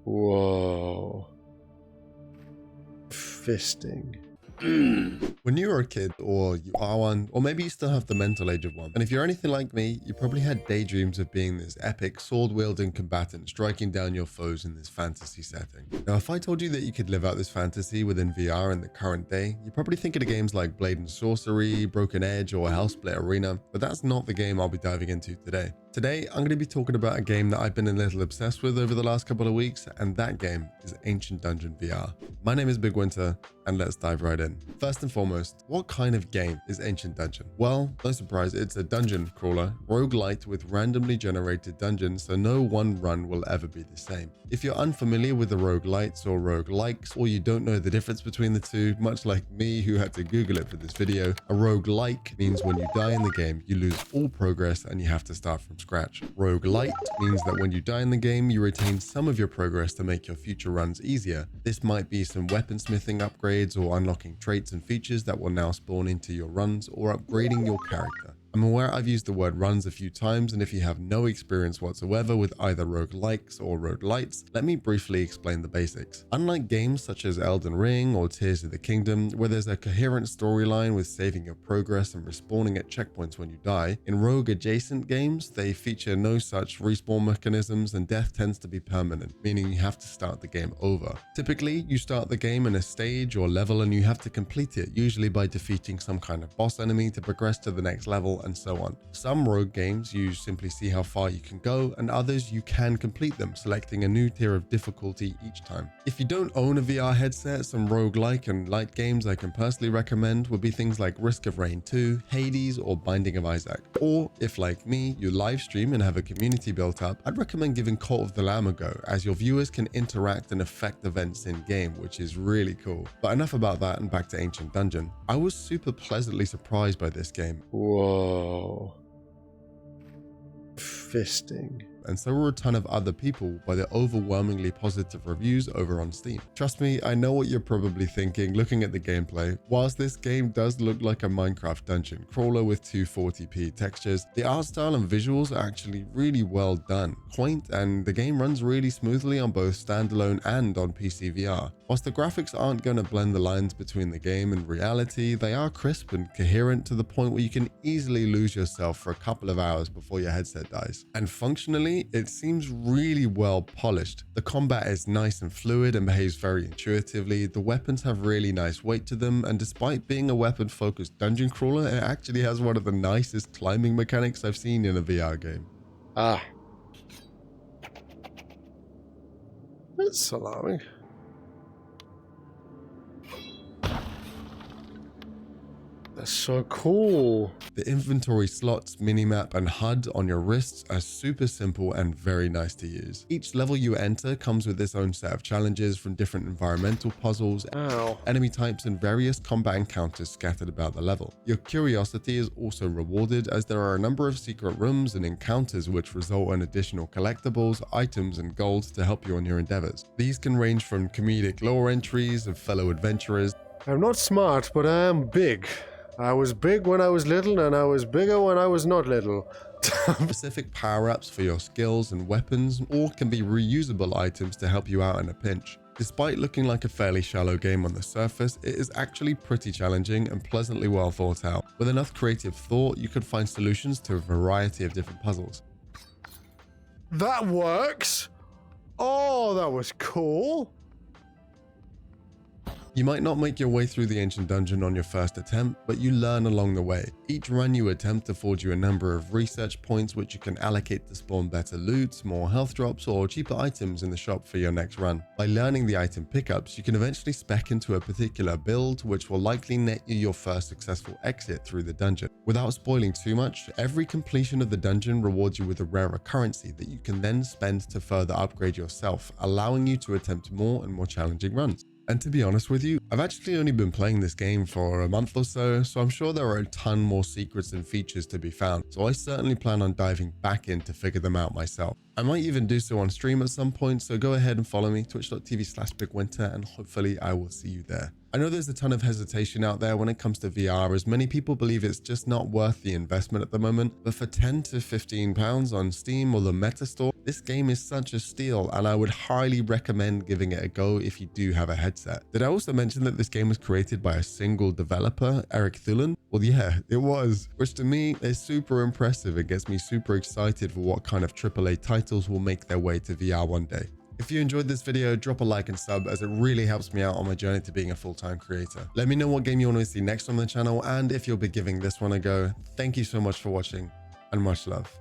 Whoa. Fisting. When you were a kid, or you are one, or maybe you still have the mental age of one, and if you're anything like me, you probably had daydreams of being this epic sword-wielding combatant striking down your foes in this fantasy setting. Now, if I told you that you could live out this fantasy within VR in the current day, you'd probably think of games like Blade and Sorcery, Broken Edge, or Hellsplit Arena, but that's not the game I'll be diving into today. Today, I'm going to be talking about a game that I've been a little obsessed with over the last couple of weeks, and that game is Ancient Dungeon VR. My name is BigWynter, and let's dive right in. First and foremost, what kind of game is Ancient Dungeon? Well, no surprise, it's a dungeon crawler, roguelite with randomly generated dungeons, so no one run will ever be the same. If you're unfamiliar with the roguelites or roguelikes, or you don't know the difference between the two, much like me who had to Google it for this video, a roguelike means when you die in the game, you lose all progress and you have to start from scratch. Roguelite means that when you die in the game, you retain some of your progress to make your future runs easier. This might be some weaponsmithing upgrades or unlocking traits and features that will now spawn into your runs or upgrading your character. I'm aware I've used the word runs a few times, and if you have no experience whatsoever with either roguelikes or roguelites, let me briefly explain the basics. Unlike games such as Elden Ring or Tears of the Kingdom, where there's a coherent storyline with saving your progress and respawning at checkpoints when you die, in rogue-adjacent games, they feature no such respawn mechanisms and death tends to be permanent, meaning you have to start the game over. Typically, you start the game in a stage or level and you have to complete it, usually by defeating some kind of boss enemy to progress to the next level, and so on. Some rogue games you simply see how far you can go, and others you can complete them, selecting a new tier of difficulty each time. If you don't own a VR headset, some roguelike and light games I can personally recommend would be things like Risk of Rain 2, Hades, or Binding of Isaac. Or, if like me, you live stream and have a community built up, I'd recommend giving Cult of the Lamb a go, as your viewers can interact and affect events in-game, which is really cool. But enough about that and back to Ancient Dungeon. I was super pleasantly surprised by this game. Whoa. Fisting. And so were a ton of other people by the overwhelmingly positive reviews over on Steam. Trust me, I know what you're probably thinking looking at the gameplay. Whilst this game does look like a Minecraft dungeon crawler with 240p textures, the art style and visuals are actually really well done, quaint, and the game runs really smoothly on both standalone and on PC VR. Whilst the graphics aren't going to blend the lines between the game and reality, they are crisp and coherent to the point where you can easily lose yourself for a couple of hours before your headset dies. And functionally, it seems really well polished. The combat is nice and fluid and behaves very intuitively. The weapons have really nice weight to them, and despite being a weapon-focused dungeon crawler, it actually has one of the nicest climbing mechanics I've seen in a VR game. Ah. That's alarming. That's so cool. The inventory slots, minimap, and HUD on your wrists are super simple and very nice to use. Each level you enter comes with its own set of challenges from different environmental puzzles, enemy types, and various combat encounters scattered about the level. Your curiosity is also rewarded, as there are a number of secret rooms and encounters which result in additional collectibles, items, and gold to help you on your endeavors. These can range from comedic lore entries of fellow adventurers. I'm not smart, but I am big. I was big when I was little, and I was bigger when I was not little. Specific power-ups for your skills and weapons, or can be reusable items to help you out in a pinch. Despite looking like a fairly shallow game on the surface, it is actually pretty challenging and pleasantly well thought out. With enough creative thought, you could find solutions to a variety of different puzzles. That works! Oh, that was cool! You might not make your way through the Ancient Dungeon on your first attempt, but you learn along the way. Each run you attempt affords you a number of research points which you can allocate to spawn better loot, more health drops, or cheaper items in the shop for your next run. By learning the item pickups, you can eventually spec into a particular build which will likely net you your first successful exit through the dungeon. Without spoiling too much, every completion of the dungeon rewards you with a rarer currency that you can then spend to further upgrade yourself, allowing you to attempt more and more challenging runs. And to be honest with you, I've actually only been playing this game for a month or so I'm sure there are a ton more secrets and features to be found, so I certainly plan on diving back in to figure them out myself. I might even do so on stream at some point, so go ahead and follow me, twitch.tv/BigWynter, and hopefully I will see you there. I know there's a ton of hesitation out there when it comes to VR, as many people believe it's just not worth the investment at the moment, but for £10 to £15 on Steam or the Meta Store, this game is such a steal, and I would highly recommend giving it a go if you do have a headset. Did I also mention that this game was created by a single developer, Eric Thulin? Well, yeah, it was, which to me is super impressive. It gets me super excited for what kind of AAA titles will make their way to VR one day. If you enjoyed this video, drop a like and sub, as it really helps me out on my journey to being a full-time creator. Let me know what game you want to see next on the channel, and if you'll be giving this one a go. Thank you so much for watching, and much love.